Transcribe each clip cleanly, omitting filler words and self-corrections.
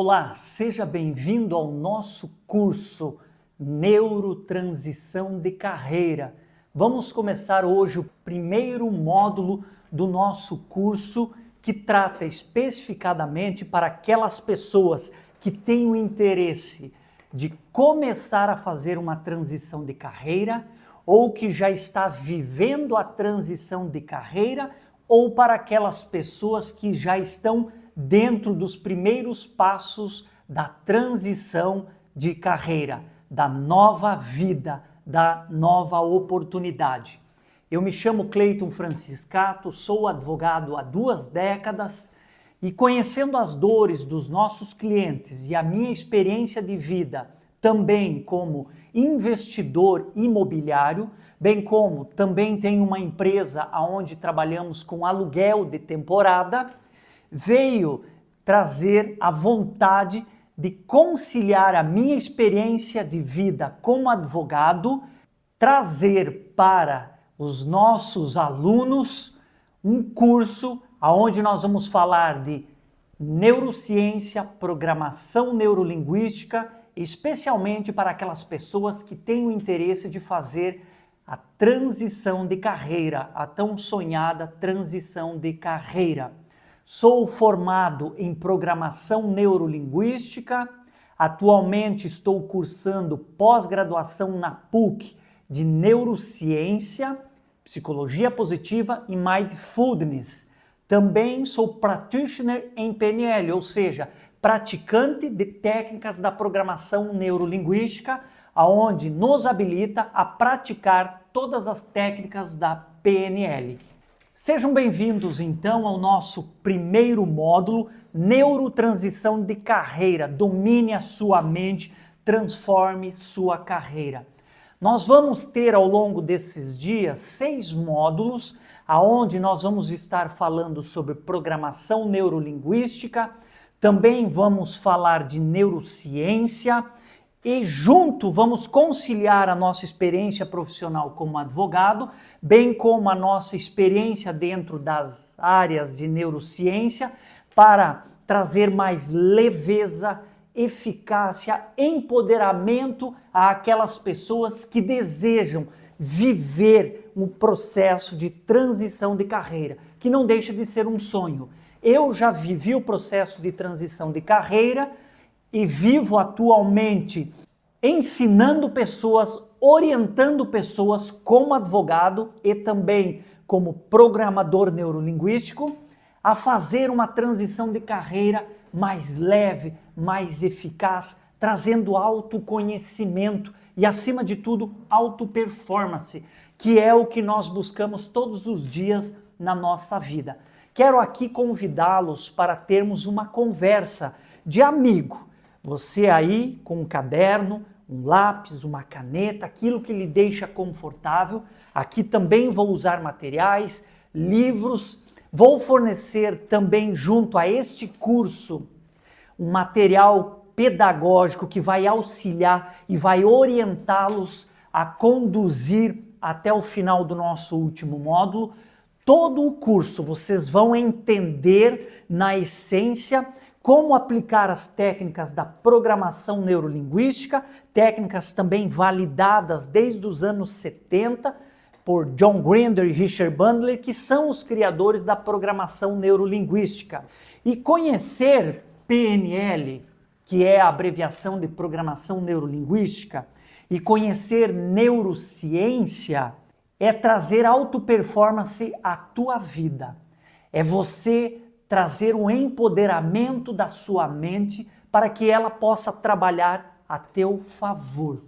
Olá, seja bem-vindo ao nosso curso Neurotransição de Carreira. Vamos começar hoje o primeiro módulo do nosso curso que trata especificadamente para aquelas pessoas que têm o interesse de começar a fazer uma transição de carreira ou que já está vivendo a transição de carreira ou para aquelas pessoas que já estão dentro dos primeiros passos da transição de carreira, da nova vida, da nova oportunidade. Eu me chamo Cleiton Franciscato, sou advogado há 2 décadas e conhecendo as dores dos nossos clientes e a minha experiência de vida também como investidor imobiliário, bem como também tenho uma empresa onde trabalhamos com aluguel de temporada, veio trazer a vontade de conciliar a minha experiência de vida como advogado, trazer para os nossos alunos um curso onde nós vamos falar de neurociência, programação neurolinguística, especialmente para aquelas pessoas que têm o interesse de fazer a transição de carreira, a tão sonhada transição de carreira. Sou formado em programação neurolinguística, atualmente estou cursando pós-graduação na PUC de neurociência, psicologia positiva e mindfulness. Também sou practitioner em PNL, ou seja, praticante de técnicas da programação neurolinguística, aonde nos habilita a praticar todas as técnicas da PNL. Sejam bem-vindos, então, ao nosso primeiro módulo, Neurotransição de Carreira. Domine a sua mente, transforme sua carreira. Nós vamos ter, ao longo desses dias, 6 módulos, aonde nós vamos estar falando sobre programação neurolinguística, também vamos falar de neurociência e junto vamos conciliar a nossa experiência profissional como advogado, bem como a nossa experiência dentro das áreas de neurociência para trazer mais leveza, eficácia, empoderamento àquelas pessoas que desejam viver um processo de transição de carreira, que não deixa de ser um sonho. Eu já vivi o processo de transição de carreira e vivo atualmente ensinando pessoas, orientando pessoas como advogado e também como programador neurolinguístico a fazer uma transição de carreira mais leve, mais eficaz, trazendo autoconhecimento e, acima de tudo, auto-performance, que é o que nós buscamos todos os dias na nossa vida. Quero aqui convidá-los para termos uma conversa de amigo. Você aí com um caderno, um lápis, uma caneta, aquilo que lhe deixa confortável. Aqui também vou usar materiais, livros. Vou fornecer também junto a este curso um material pedagógico que vai auxiliar e vai orientá-los a conduzir até o final do nosso último módulo. Todo o curso vocês vão entender na essência como aplicar as técnicas da programação neurolinguística, técnicas também validadas desde os anos 70 por John Grinder e Richard Bandler, que são os criadores da programação neurolinguística. E conhecer PNL, que é a abreviação de programação neurolinguística, e conhecer neurociência é trazer auto-performance à tua vida. É você trazer um empoderamento da sua mente para que ela possa trabalhar a teu favor.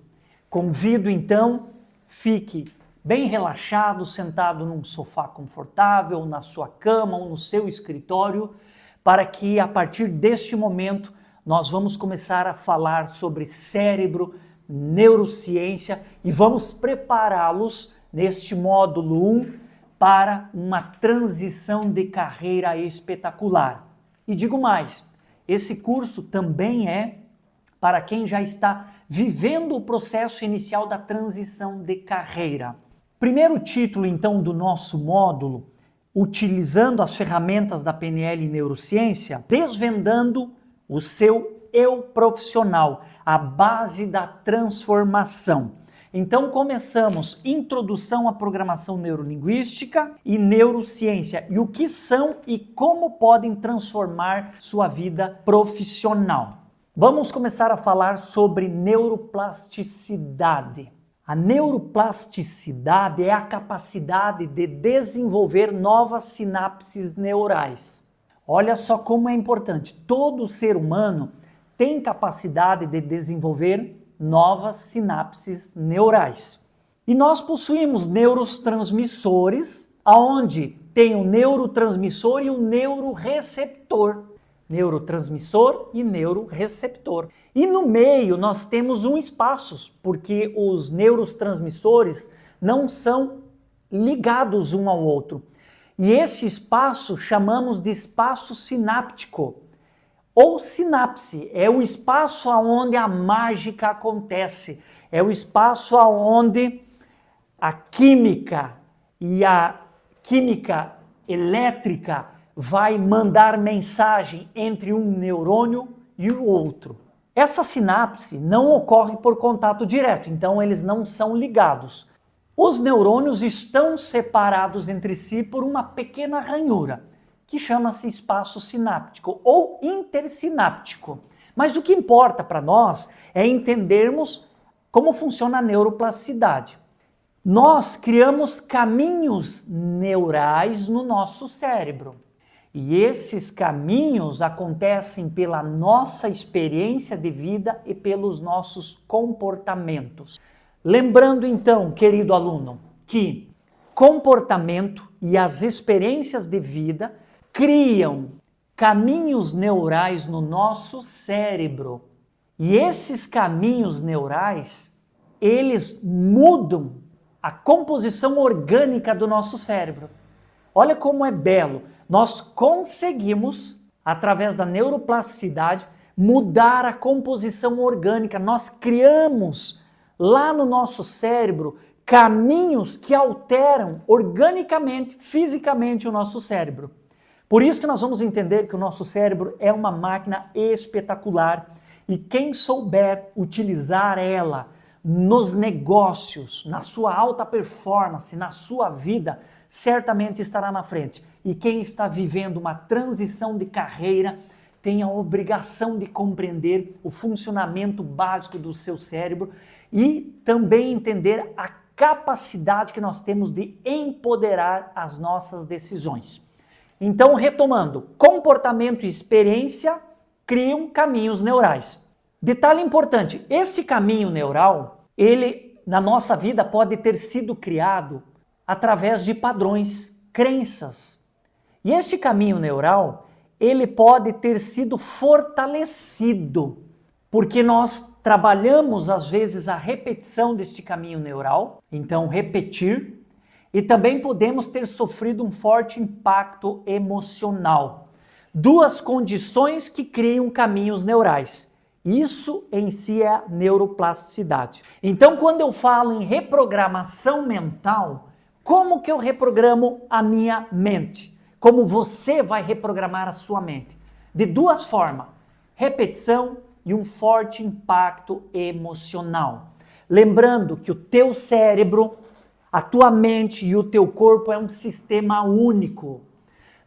Convido então, fique bem relaxado, sentado num sofá confortável, na sua cama ou no seu escritório, para que a partir deste momento nós vamos começar a falar sobre cérebro, neurociência e vamos prepará-los neste módulo 1 para uma transição de carreira espetacular. E digo mais, esse curso também é para quem já está vivendo o processo inicial da transição de carreira. Primeiro título, então, do nosso módulo, utilizando as ferramentas da PNL e neurociência, desvendando o seu eu profissional, a base da transformação. Então começamos introdução à programação neurolinguística e neurociência, e o que são e como podem transformar sua vida profissional. Vamos começar a falar sobre neuroplasticidade. A neuroplasticidade é a capacidade de desenvolver novas sinapses neurais. Olha só como é importante. Todo ser humano tem capacidade de desenvolver novas sinapses neurais. E nós possuímos neurotransmissores, aonde tem o neurotransmissor e o neuroreceptor. Neurotransmissor e neuroreceptor. E no meio nós temos um espaço, porque os neurotransmissores não são ligados um ao outro. E esse espaço chamamos de espaço sináptico, ou sinapse. É o espaço onde a mágica acontece, é o espaço onde a química e a química elétrica vai mandar mensagem entre um neurônio e o outro. Essa sinapse não ocorre por contato direto, então eles não são ligados. Os neurônios estão separados entre si por uma pequena ranhura, que chama-se espaço sináptico ou intersináptico. Mas o que importa para nós é entendermos como funciona a neuroplasticidade. Nós criamos caminhos neurais no nosso cérebro. E esses caminhos acontecem pela nossa experiência de vida e pelos nossos comportamentos. Lembrando então, querido aluno, que comportamento e as experiências de vida criam caminhos neurais no nosso cérebro. E esses caminhos neurais, eles mudam a composição orgânica do nosso cérebro. Olha como é belo. Nós conseguimos, através da neuroplasticidade, mudar a composição orgânica. Nós criamos lá no nosso cérebro caminhos que alteram organicamente, fisicamente o nosso cérebro. Por isso que nós vamos entender que o nosso cérebro é uma máquina espetacular e quem souber utilizar ela nos negócios, na sua alta performance, na sua vida, certamente estará na frente. E quem está vivendo uma transição de carreira tem a obrigação de compreender o funcionamento básico do seu cérebro e também entender a capacidade que nós temos de empoderar as nossas decisões. Então, retomando, comportamento e experiência criam caminhos neurais. Detalhe importante, esse caminho neural, ele na nossa vida pode ter sido criado através de padrões, crenças. E este caminho neural, ele pode ter sido fortalecido, porque nós trabalhamos às vezes a repetição deste caminho neural, então repetir, e também podemos ter sofrido um forte impacto emocional. Duas condições que criam caminhos neurais. Isso em si é a neuroplasticidade. Então, quando eu falo em reprogramação mental, como que eu reprogramo a minha mente? Como você vai reprogramar a sua mente? De duas formas, repetição e um forte impacto emocional. Lembrando que o teu cérebro, a tua mente e o teu corpo é um sistema único.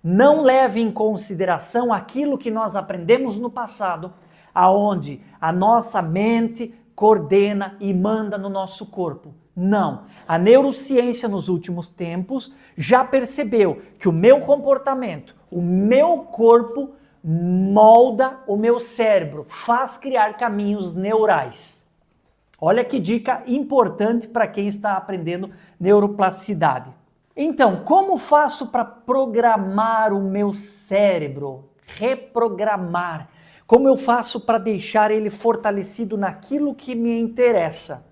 Não leve em consideração aquilo que nós aprendemos no passado, aonde a nossa mente coordena e manda no nosso corpo. Não. A neurociência nos últimos tempos já percebeu que o meu comportamento, o meu corpo molda o meu cérebro, faz criar caminhos neurais. Olha que dica importante para quem está aprendendo neuroplasticidade. Então, como faço para programar o meu cérebro? Reprogramar. Como eu faço para deixar ele fortalecido naquilo que me interessa?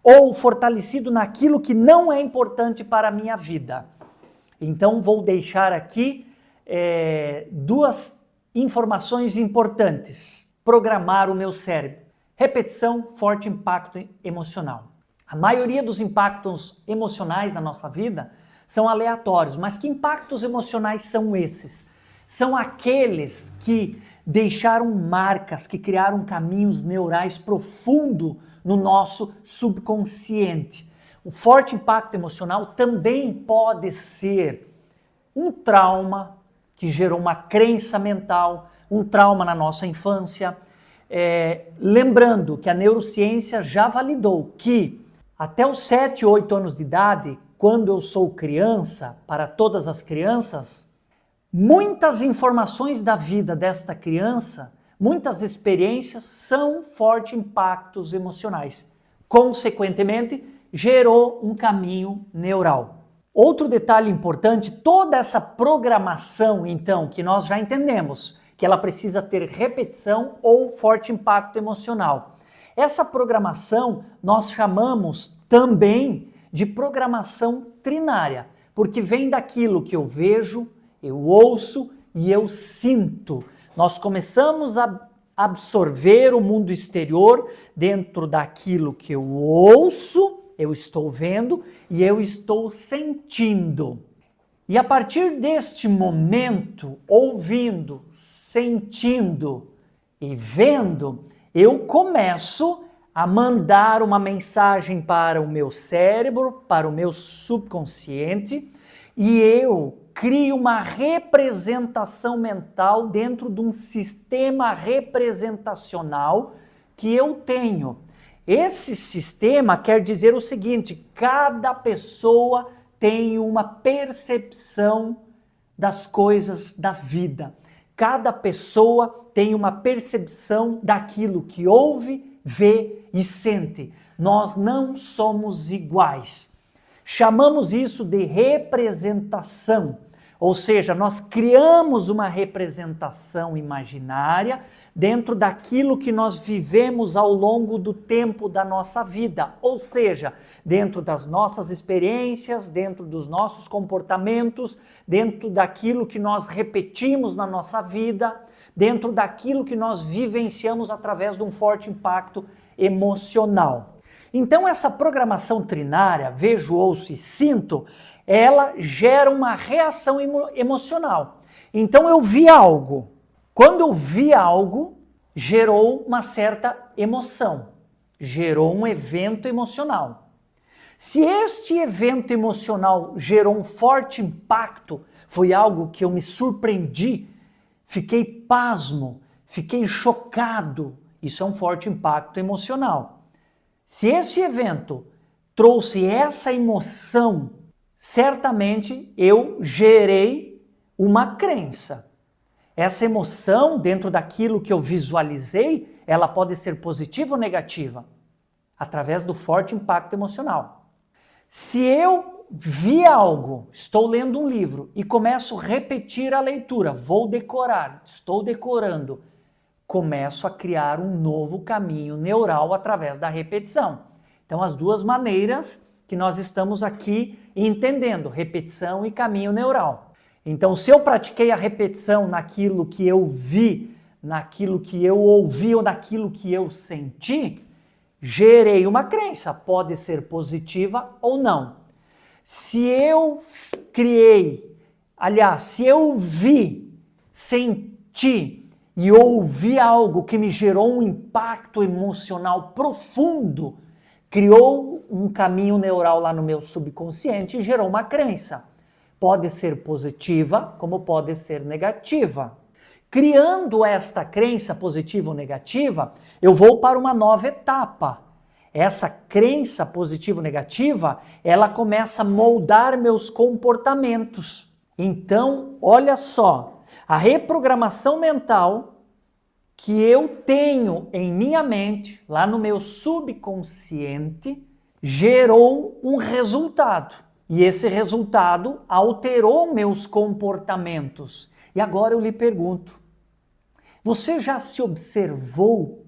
Ou fortalecido naquilo que não é importante para a minha vida? Então, vou deixar aqui duas informações importantes. Programar o meu cérebro. Repetição, forte impacto emocional. A maioria dos impactos emocionais na nossa vida são aleatórios, mas que impactos emocionais são esses? São aqueles que deixaram marcas que criaram caminhos neurais profundos no nosso subconsciente. O forte impacto emocional também pode ser um trauma que gerou uma crença mental, um trauma na nossa infância. Lembrando que a neurociência já validou que até os 7, 8 anos de idade, quando eu sou criança, para todas as crianças, muitas informações da vida desta criança, muitas experiências são fortes impactos emocionais. Consequentemente, gerou um caminho neural. Outro detalhe importante, toda essa programação, então, que nós já entendemos, que ela precisa ter repetição ou forte impacto emocional. Essa programação nós chamamos também de programação trinária, porque vem daquilo que eu vejo, eu ouço e eu sinto. Nós começamos a absorver o mundo exterior dentro daquilo que eu ouço, eu estou vendo e eu estou sentindo. E a partir deste momento, ouvindo, sentindo e vendo, eu começo a mandar uma mensagem para o meu cérebro, para o meu subconsciente, e eu crio uma representação mental dentro de um sistema representacional que eu tenho. Esse sistema quer dizer o seguinte: cada pessoa tem uma percepção das coisas da vida. Cada pessoa tem uma percepção daquilo que ouve, vê e sente. Nós não somos iguais. Chamamos isso de representação, ou seja, nós criamos uma representação imaginária dentro daquilo que nós vivemos ao longo do tempo da nossa vida, ou seja, dentro das nossas experiências, dentro dos nossos comportamentos, dentro daquilo que nós repetimos na nossa vida, dentro daquilo que nós vivenciamos através de um forte impacto emocional. Então essa programação trinária, vejo, ouço e sinto, ela gera uma reação emocional. Então eu vi algo. Quando eu vi algo, gerou uma certa emoção, gerou um evento emocional. Se este evento emocional gerou um forte impacto, foi algo que eu me surpreendi, fiquei pasmo, fiquei chocado, isso é um forte impacto emocional. Se este evento trouxe essa emoção, certamente eu gerei uma crença. Essa emoção, dentro daquilo que eu visualizei, ela pode ser positiva ou negativa, através do forte impacto emocional. Se eu vi algo, estou lendo um livro e começo a repetir a leitura, vou decorar, estou decorando, começo a criar um novo caminho neural através da repetição. Então, as duas maneiras que nós estamos aqui entendendo, repetição e caminho neural. Então, se eu pratiquei a repetição naquilo que eu vi, naquilo que eu ouvi ou naquilo que eu senti, gerei uma crença, pode ser positiva ou não. Se eu se eu vi, senti e ouvi algo que me gerou um impacto emocional profundo, criou um caminho neural lá no meu subconsciente e gerou uma crença. Pode ser positiva, como pode ser negativa. Criando esta crença positiva ou negativa, eu vou para uma nova etapa. Essa crença positiva ou negativa, ela começa a moldar meus comportamentos. Então, olha só, a reprogramação mental que eu tenho em minha mente, lá no meu subconsciente, gerou um resultado. E esse resultado alterou meus comportamentos. E agora eu lhe pergunto, você já se observou?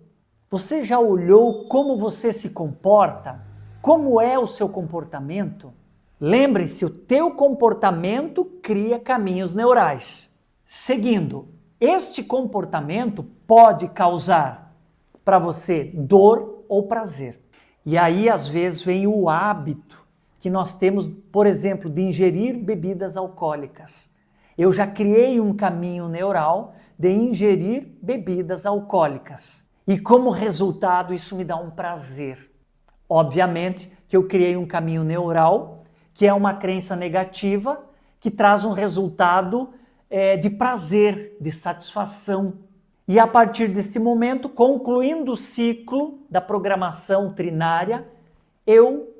Você já olhou como você se comporta? Como é o seu comportamento? Lembre-se, o teu comportamento cria caminhos neurais. Seguindo, este comportamento pode causar para você dor ou prazer. E aí, às vezes, vem o hábito que nós temos, por exemplo, de ingerir bebidas alcoólicas. Eu já criei um caminho neural de ingerir bebidas alcoólicas. E como resultado, isso me dá um prazer. Obviamente que eu criei um caminho neural, que é uma crença negativa, que traz um resultado de prazer, de satisfação. E a partir desse momento, concluindo o ciclo da programação trinária, eu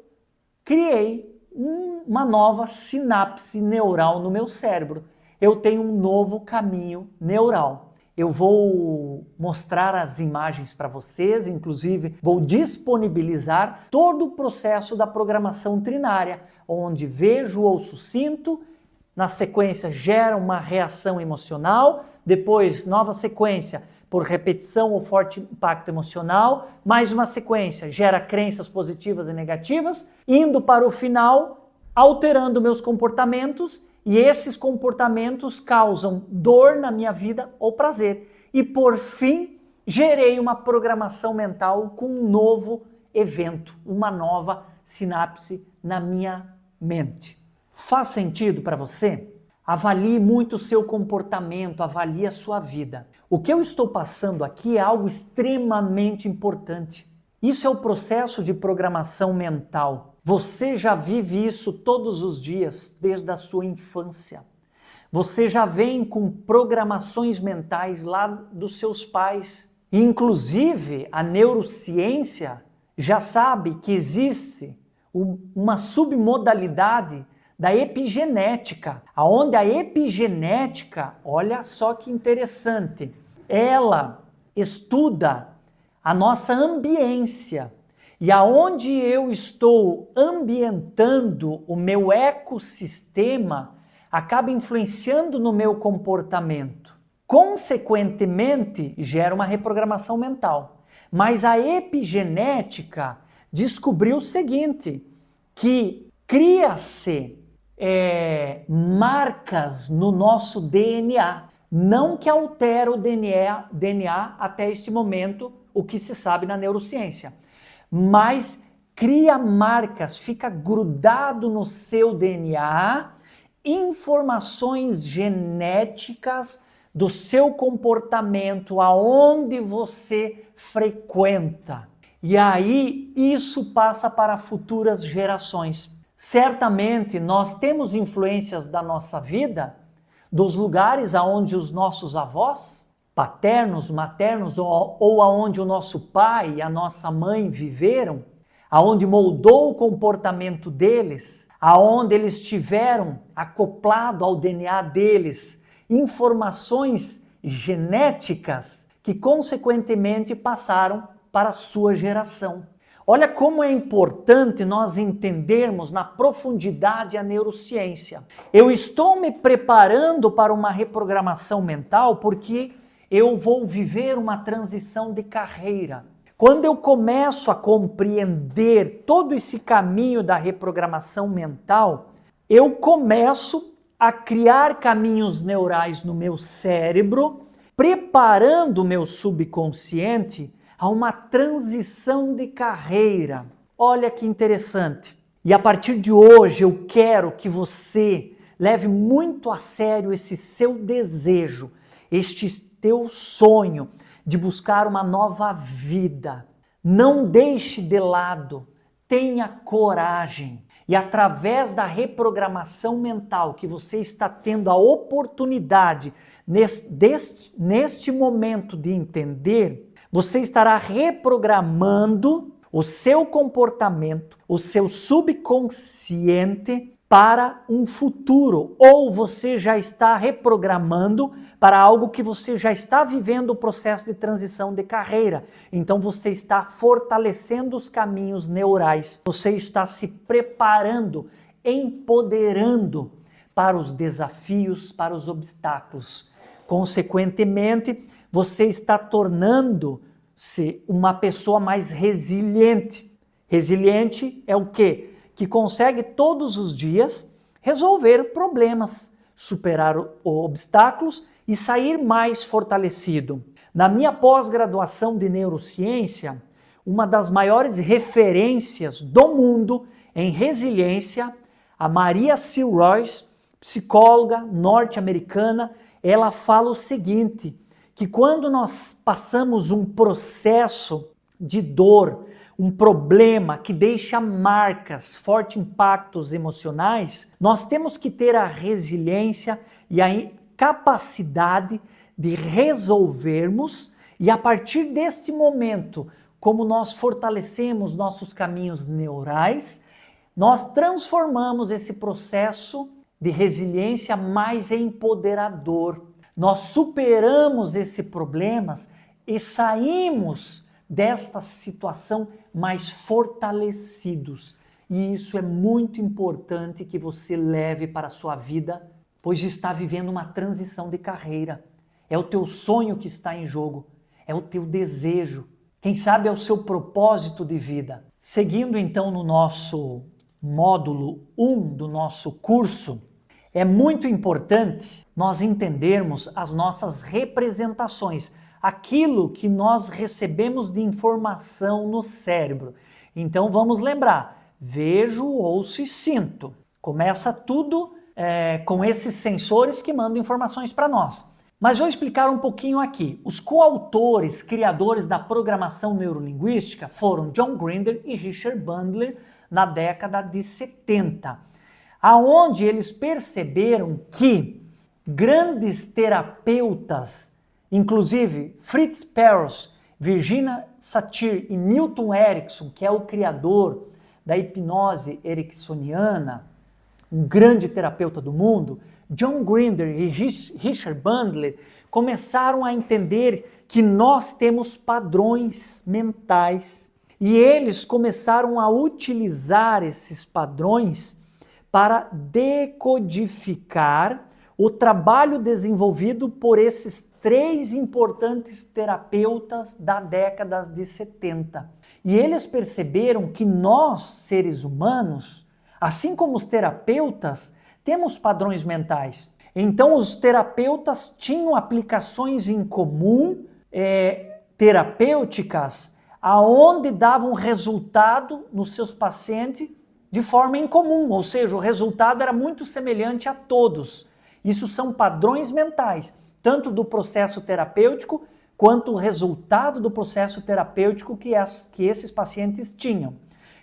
criei uma nova sinapse neural no meu cérebro. Eu tenho um novo caminho neural. Eu vou mostrar as imagens para vocês, inclusive vou disponibilizar todo o processo da programação trinária, onde vejo, ouço, sinto, na sequência gera uma reação emocional, depois nova sequência por repetição ou forte impacto emocional, mais uma sequência gera crenças positivas e negativas, indo para o final, alterando meus comportamentos, e esses comportamentos causam dor na minha vida ou prazer. E por fim, gerei uma programação mental com um novo evento, uma nova sinapse na minha mente. Faz sentido para você? Avalie muito o seu comportamento, avalie a sua vida. O que eu estou passando aqui é algo extremamente importante. Isso é o processo de programação mental. Você já vive isso todos os dias, desde a sua infância. Você já vem com programações mentais lá dos seus pais. Inclusive, a neurociência já sabe que existe uma submodalidade da epigenética, aonde a epigenética, olha só que interessante, ela estuda a nossa ambiência. E aonde eu estou ambientando o meu ecossistema acaba influenciando no meu comportamento. Consequentemente, gera uma reprogramação mental. Mas a epigenética descobriu o seguinte, que cria-se marcas no nosso DNA, não que altera o DNA até este momento, o que se sabe na neurociência, mas cria marcas, fica grudado no seu DNA informações genéticas do seu comportamento, aonde você frequenta. E aí isso passa para futuras gerações. Certamente nós temos influências da nossa vida, dos lugares aonde os nossos avós, paternos, maternos, ou aonde o nosso pai e a nossa mãe viveram, aonde moldou o comportamento deles, aonde eles tiveram acoplado ao DNA deles informações genéticas que consequentemente passaram para a sua geração. Olha como é importante nós entendermos na profundidade a neurociência. Eu estou me preparando para uma reprogramação mental porque eu vou viver uma transição de carreira. Quando eu começo a compreender todo esse caminho da reprogramação mental, eu começo a criar caminhos neurais no meu cérebro, preparando o meu subconsciente a uma transição de carreira. Olha que interessante. E a partir de hoje eu quero que você leve muito a sério esse seu desejo, este teu sonho de buscar uma nova vida. Não deixe de lado, tenha coragem. E através da reprogramação mental que você está tendo a oportunidade neste momento de entender, você estará reprogramando o seu comportamento, o seu subconsciente para um futuro, ou você já está reprogramando para algo que você já está vivendo o processo de transição de carreira. Então você está fortalecendo os caminhos neurais, você está se preparando, empoderando para os desafios, para os obstáculos. Consequentemente, você está tornando-se uma pessoa mais resiliente. Resiliente é o quê? Que consegue todos os dias resolver problemas, superar obstáculos e sair mais fortalecido. Na minha pós-graduação de neurociência, uma das maiores referências do mundo em resiliência, a Maria C. Royce, psicóloga norte-americana, ela fala o seguinte, que quando nós passamos um processo de dor, um problema que deixa marcas, fortes impactos emocionais, nós temos que ter a resiliência e a capacidade de resolvermos, e a partir desse momento, como nós fortalecemos nossos caminhos neurais, nós transformamos esse processo de resiliência mais empoderador. Nós superamos esses problemas e saímos desta situação mais fortalecidos. E isso é muito importante que você leve para a sua vida, pois está vivendo uma transição de carreira. É o teu sonho que está em jogo, é o teu desejo, quem sabe é o seu propósito de vida. Seguindo então no nosso módulo 1 do nosso curso, é muito importante nós entendermos as nossas representações, aquilo que nós recebemos de informação no cérebro. Então vamos lembrar, vejo, ouço e sinto. Começa tudo com esses sensores que mandam informações para nós. Mas vou explicar um pouquinho aqui. Os coautores, criadores da programação neurolinguística foram John Grinder e Richard Bandler na década de 70, aonde eles perceberam que grandes terapeutas, inclusive Fritz Perls, Virginia Satir e Milton Erickson, que é o criador da hipnose ericksoniana, um grande terapeuta do mundo, John Grinder e Richard Bandler começaram a entender que nós temos padrões mentais e eles começaram a utilizar esses padrões para decodificar o trabalho desenvolvido por esses 3 importantes terapeutas da década de 70. E eles perceberam que nós, seres humanos, assim como os terapeutas, temos padrões mentais. Então os terapeutas tinham aplicações em comum, terapêuticas, aonde davam resultado nos seus pacientes de forma incomum, ou seja, o resultado era muito semelhante a todos. Isso são padrões mentais, tanto do processo terapêutico, quanto o resultado do processo terapêutico que esses pacientes tinham.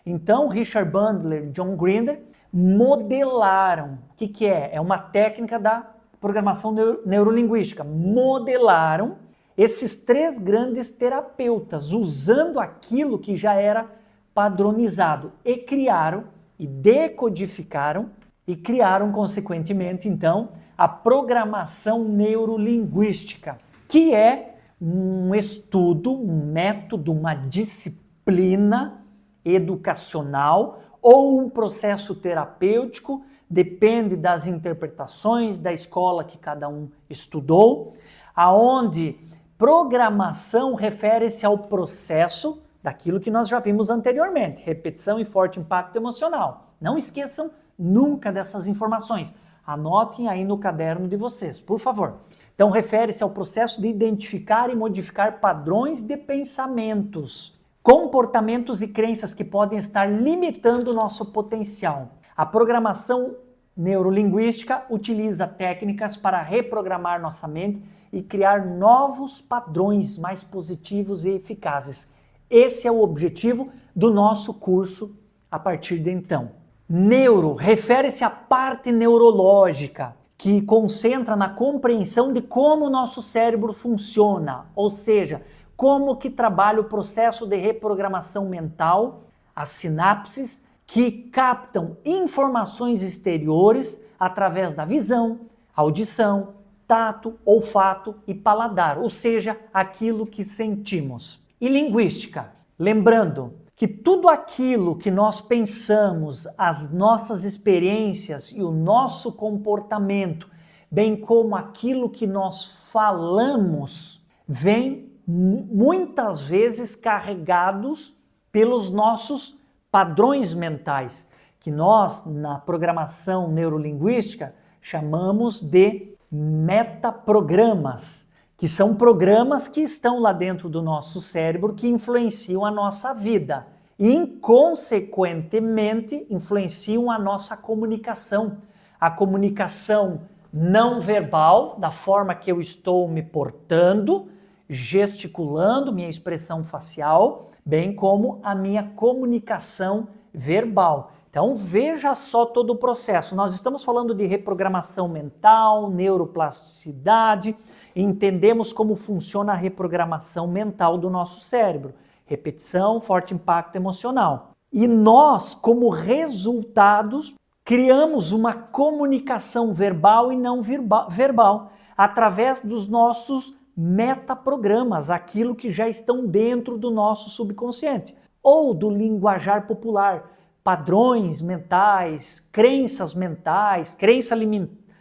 Então, Richard Bandler e John Grinder modelaram. O que é? É uma técnica da programação neurolinguística. Modelaram esses 3 grandes terapeutas, usando aquilo que já era padronizado, e criaram, e decodificaram, e criaram, consequentemente, então, a programação neurolinguística, que é um estudo, um método, uma disciplina educacional ou um processo terapêutico, depende das interpretações da escola que cada um estudou, aonde programação refere-se ao processo daquilo que nós já vimos anteriormente, repetição e forte impacto emocional. Não esqueçam nunca dessas informações. Anotem aí no caderno de vocês, por favor. Então, refere-se ao processo de identificar e modificar padrões de pensamentos, comportamentos e crenças que podem estar limitando o nosso potencial. A programação neurolinguística utiliza técnicas para reprogramar nossa mente e criar novos padrões mais positivos e eficazes. Esse é o objetivo do nosso curso a partir de então. Neuro refere-se à parte neurológica, que concentra na compreensão de como o nosso cérebro funciona, ou seja, como que trabalha o processo de reprogramação mental, as sinapses que captam informações exteriores através da visão, audição, tato, olfato e paladar, ou seja, aquilo que sentimos. E linguística, lembrando que tudo aquilo que nós pensamos, as nossas experiências e o nosso comportamento, bem como aquilo que nós falamos, vem muitas vezes carregados pelos nossos padrões mentais, que nós, na programação neurolinguística, chamamos de metaprogramas, que são programas que estão lá dentro do nosso cérebro que influenciam a nossa vida e, inconsequentemente, influenciam a nossa comunicação. A comunicação não verbal, da forma que eu estou me portando, gesticulando, minha expressão facial, bem como a minha comunicação verbal. Então veja só todo o processo. Nós estamos falando de reprogramação mental, neuroplasticidade, entendemos como funciona a reprogramação mental do nosso cérebro. Repetição, forte impacto emocional. E nós, como resultados, criamos uma comunicação verbal e não verbal através dos nossos metaprogramas, aquilo que já estão dentro do nosso subconsciente, ou do linguajar popular, padrões mentais, crenças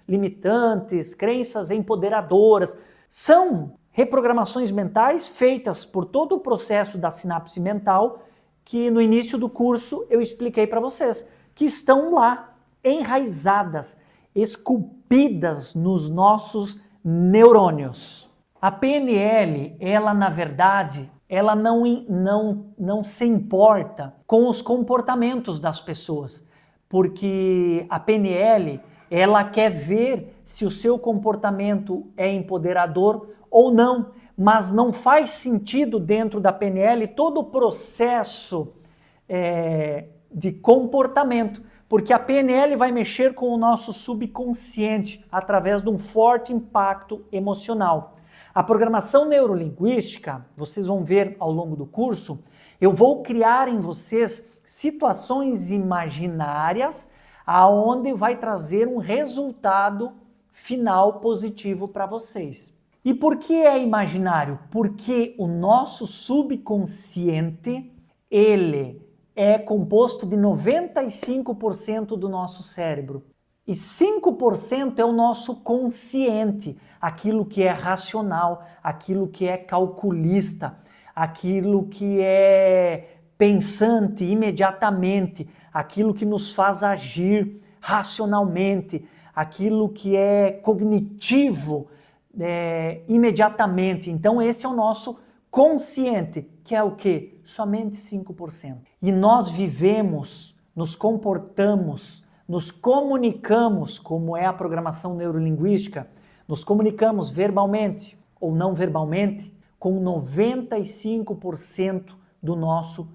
limitantes, crenças empoderadoras. São reprogramações mentais feitas por todo o processo da sinapse mental que no início do curso eu expliquei para vocês, que estão lá, enraizadas, esculpidas nos nossos neurônios. A PNL, ela na verdade, ela não se importa com os comportamentos das pessoas, porque a PNL, ela quer ver se o seu comportamento é empoderador ou não, mas não faz sentido dentro da PNL todo o processo de comportamento, porque a PNL vai mexer com o nosso subconsciente através de um forte impacto emocional. A programação neurolinguística, vocês vão ver ao longo do curso, eu vou criar em vocês situações imaginárias aonde vai trazer um resultado final positivo para vocês. E por que é imaginário? Porque o nosso subconsciente, ele é composto de 95% do nosso cérebro. E 5% é o nosso consciente, aquilo que é racional, aquilo que é calculista, aquilo que é pensante imediatamente, aquilo que nos faz agir racionalmente, aquilo que é cognitivo imediatamente. Então esse é o nosso consciente, que é o quê? Somente 5%. E nós vivemos, nos comportamos, nos comunicamos, como é a programação neurolinguística, nos comunicamos verbalmente ou não verbalmente com 95% do nosso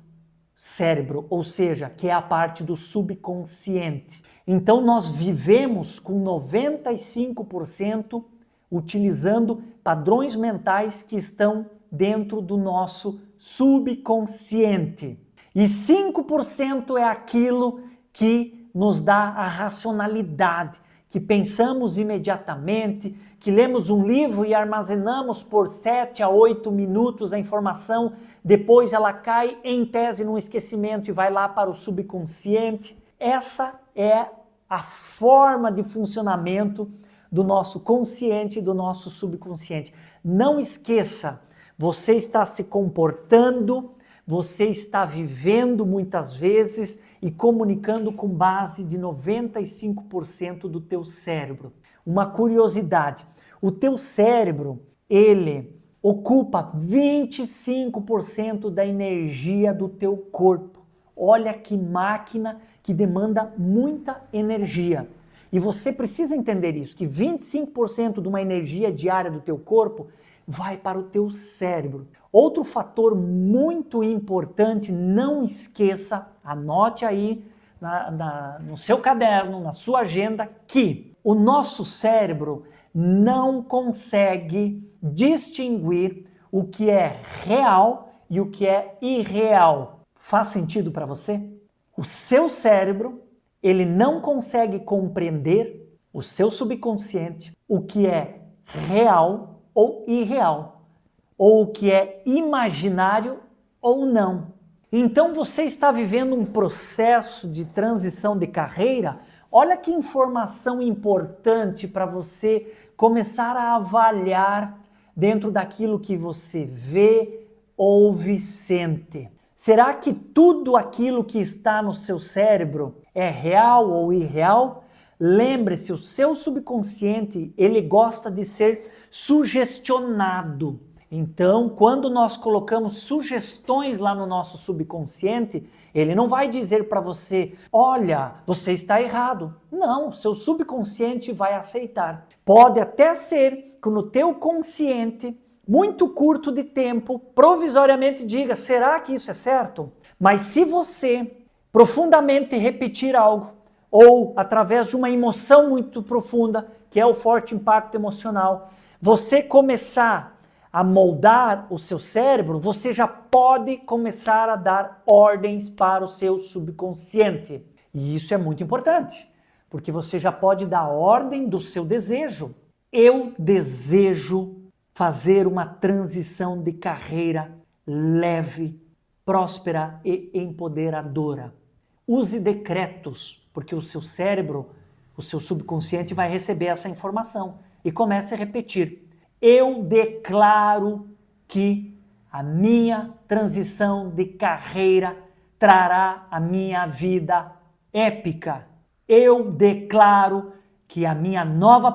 cérebro, ou seja, que é a parte do subconsciente. Então nós vivemos com 95% utilizando padrões mentais que estão dentro do nosso subconsciente. E 5% é aquilo que nos dá a racionalidade, que pensamos imediatamente, que lemos um livro e armazenamos por 7 a 8 minutos a informação, depois ela cai em tese no esquecimento e vai lá para o subconsciente. Essa é a forma de funcionamento do nosso consciente e do nosso subconsciente. Não esqueça, você está se comportando, você está vivendo muitas vezes e comunicando com base de 95% do teu cérebro. Uma curiosidade, o teu cérebro, ele ocupa 25% da energia do teu corpo. Olha que máquina que demanda muita energia. E você precisa entender isso, que 25% de uma energia diária do teu corpo vai para o teu cérebro. Outro fator muito importante, não esqueça, anote aí no seu caderno, na sua agenda, que o nosso cérebro não consegue distinguir o que é real e o que é irreal. Faz sentido para você? O seu cérebro, ele não consegue compreender, o seu subconsciente, o que é real ou irreal, ou o que é imaginário ou não. Então você está vivendo um processo de transição de carreira. Olha que informação importante para você começar a avaliar dentro daquilo que você vê, ouve, sente. Será que tudo aquilo que está no seu cérebro é real ou irreal? Lembre-se, o seu subconsciente, ele gosta de ser sugestionado. Então, quando nós colocamos sugestões lá no nosso subconsciente, ele não vai dizer para você, olha, você está errado. Não, seu subconsciente vai aceitar. Pode até ser que no teu consciente, muito curto de tempo, provisoriamente diga, será que isso é certo? Mas se você profundamente repetir algo, ou através de uma emoção muito profunda, que é o forte impacto emocional, você começar a moldar o seu cérebro, você já pode começar a dar ordens para o seu subconsciente. E isso é muito importante, porque você já pode dar ordem do seu desejo. Eu desejo fazer uma transição de carreira leve, próspera e empoderadora. Use decretos, porque o seu cérebro, o seu subconsciente vai receber essa informação e comece a repetir. Eu declaro que a minha transição de carreira trará a minha vida épica. Eu declaro que a minha nova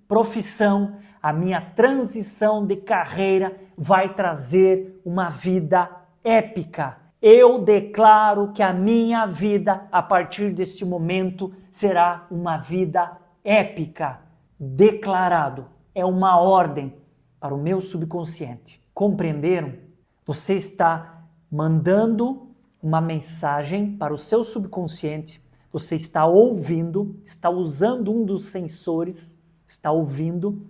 profissão, a minha transição de carreira vai trazer uma vida épica. Eu declaro que a minha vida, a partir deste momento, será uma vida épica. Declarado. É uma ordem para o meu subconsciente. Compreenderam? Você está mandando uma mensagem para o seu subconsciente, você está ouvindo, está usando um dos sensores, está ouvindo,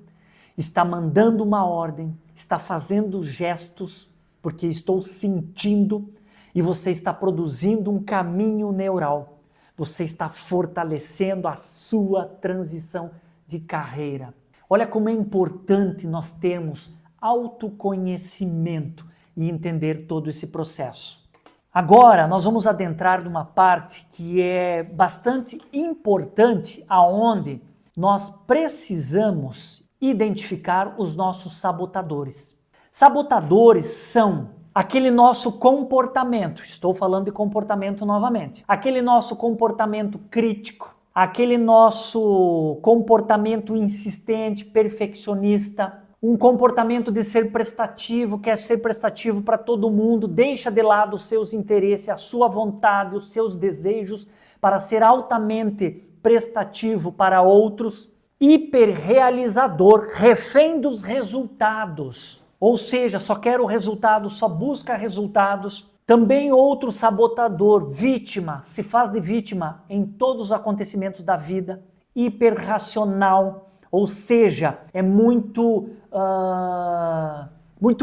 está mandando uma ordem, está fazendo gestos, porque estou sentindo, e você está produzindo um caminho neural. Você está fortalecendo a sua transição de carreira. Olha como é importante nós termos autoconhecimento e entender todo esse processo. Agora nós vamos adentrar numa parte que é bastante importante, aonde nós precisamos identificar os nossos sabotadores. Sabotadores são aquele nosso comportamento, estou falando de comportamento novamente, aquele nosso comportamento crítico, aquele nosso comportamento insistente, perfeccionista, um comportamento de ser prestativo, quer ser prestativo para todo mundo, deixa de lado os seus interesses, a sua vontade, os seus desejos para ser altamente prestativo para outros, hiperrealizador, refém dos resultados, ou seja, só quer o resultado, só busca resultados. Também outro sabotador, vítima, se faz de vítima em todos os acontecimentos da vida, hiperracional, ou seja, é muito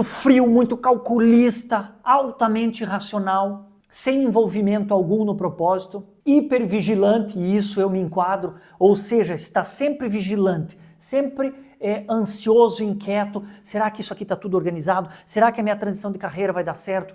frio, muito calculista, altamente racional, sem envolvimento algum no propósito, hipervigilante, e isso eu me enquadro, ou seja, está sempre vigilante, sempre ansioso, inquieto. Será que isso aqui está tudo organizado? Será que a minha transição de carreira vai dar certo?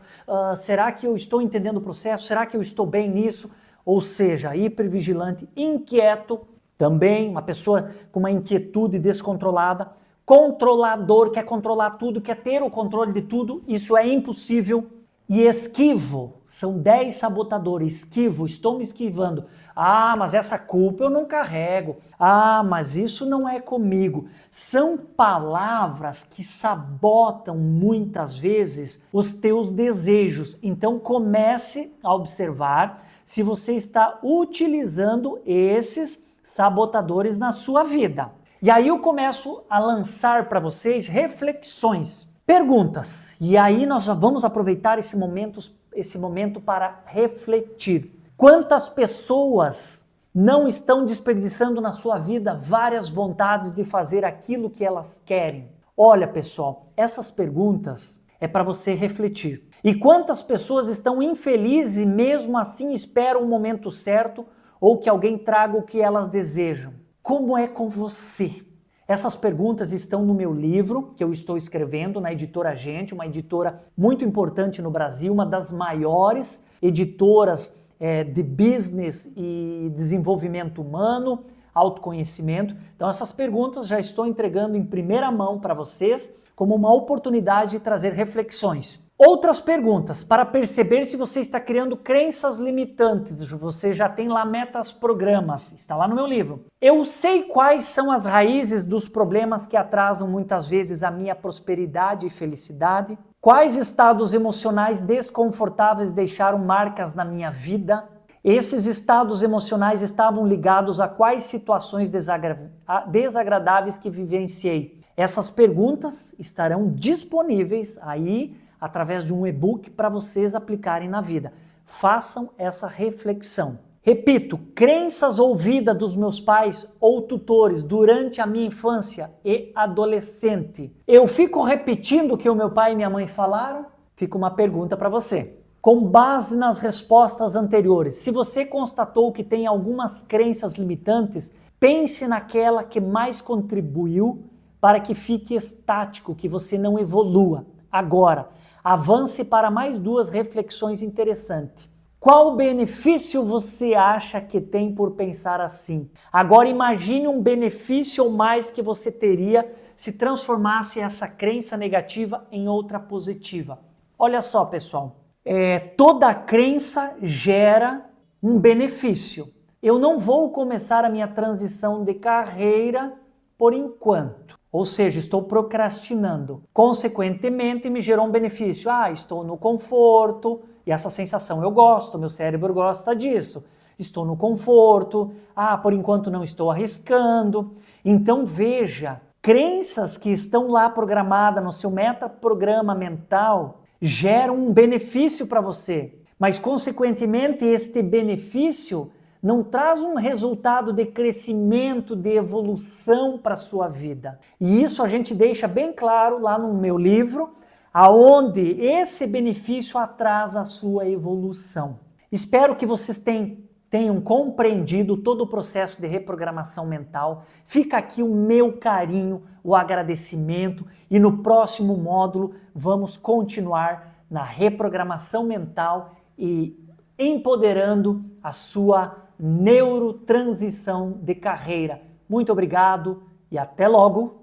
Será que eu estou entendendo o processo? Será que eu estou bem nisso? Ou seja, hipervigilante, inquieto, também uma pessoa com uma inquietude descontrolada, controlador, quer controlar tudo, quer ter o controle de tudo, isso é impossível. E esquivo, são 10 sabotadores, esquivo, estou me esquivando. Ah, mas essa culpa eu não carrego. Ah, mas isso não é comigo. São palavras que sabotam muitas vezes os teus desejos. Então comece a observar se você está utilizando esses sabotadores na sua vida. E aí eu começo a lançar para vocês reflexões. Perguntas, e aí nós vamos aproveitar esse momento para refletir. Quantas pessoas não estão desperdiçando na sua vida várias vontades de fazer aquilo que elas querem? Olha, pessoal, essas perguntas é para você refletir. E quantas pessoas estão infelizes e mesmo assim esperam o momento certo ou que alguém traga o que elas desejam? Como é com você? Essas perguntas estão no meu livro, que eu estou escrevendo na Editora Gente, uma editora muito importante no Brasil, uma das maiores editoras de business e desenvolvimento humano, autoconhecimento. Então essas perguntas já estou entregando em primeira mão para vocês, como uma oportunidade de trazer reflexões. Outras perguntas para perceber se você está criando crenças limitantes. Você já tem lá metas, programas, está lá no meu livro. Eu sei quais são as raízes dos problemas que atrasam muitas vezes a minha prosperidade e felicidade. Quais estados emocionais desconfortáveis deixaram marcas na minha vida? Esses estados emocionais estavam ligados a quais situações desagradáveis que vivenciei? Essas perguntas estarão disponíveis aí através de um e-book para vocês aplicarem na vida. Façam essa reflexão. Repito, crenças ouvidas dos meus pais ou tutores durante a minha infância e adolescente. Eu fico repetindo o que o meu pai e minha mãe falaram? Fica uma pergunta para você. Com base nas respostas anteriores, se você constatou que tem algumas crenças limitantes, pense naquela que mais contribuiu para que fique estático, que você não evolua. Agora, avance para mais 2 reflexões interessantes. Qual benefício você acha que tem por pensar assim? Agora imagine um benefício ou mais que você teria se transformasse essa crença negativa em outra positiva. Olha só, pessoal, toda crença gera um benefício. Eu não vou começar a minha transição de carreira por enquanto. Ou seja, estou procrastinando. Consequentemente, me gerou um benefício. Estou no conforto, e essa sensação eu gosto, meu cérebro gosta disso. Estou no conforto, por enquanto não estou arriscando. Então veja, crenças que estão lá programadas no seu metaprograma mental geram um benefício para você. Mas, consequentemente, este benefício não traz um resultado de crescimento, de evolução para a sua vida. E isso a gente deixa bem claro lá no meu livro, aonde esse benefício atrasa a sua evolução. Espero que vocês tenham compreendido todo o processo de reprogramação mental. Fica aqui o meu carinho, o agradecimento, e no próximo módulo vamos continuar na reprogramação mental e empoderando a sua neurotransição de carreira. Muito obrigado e até logo!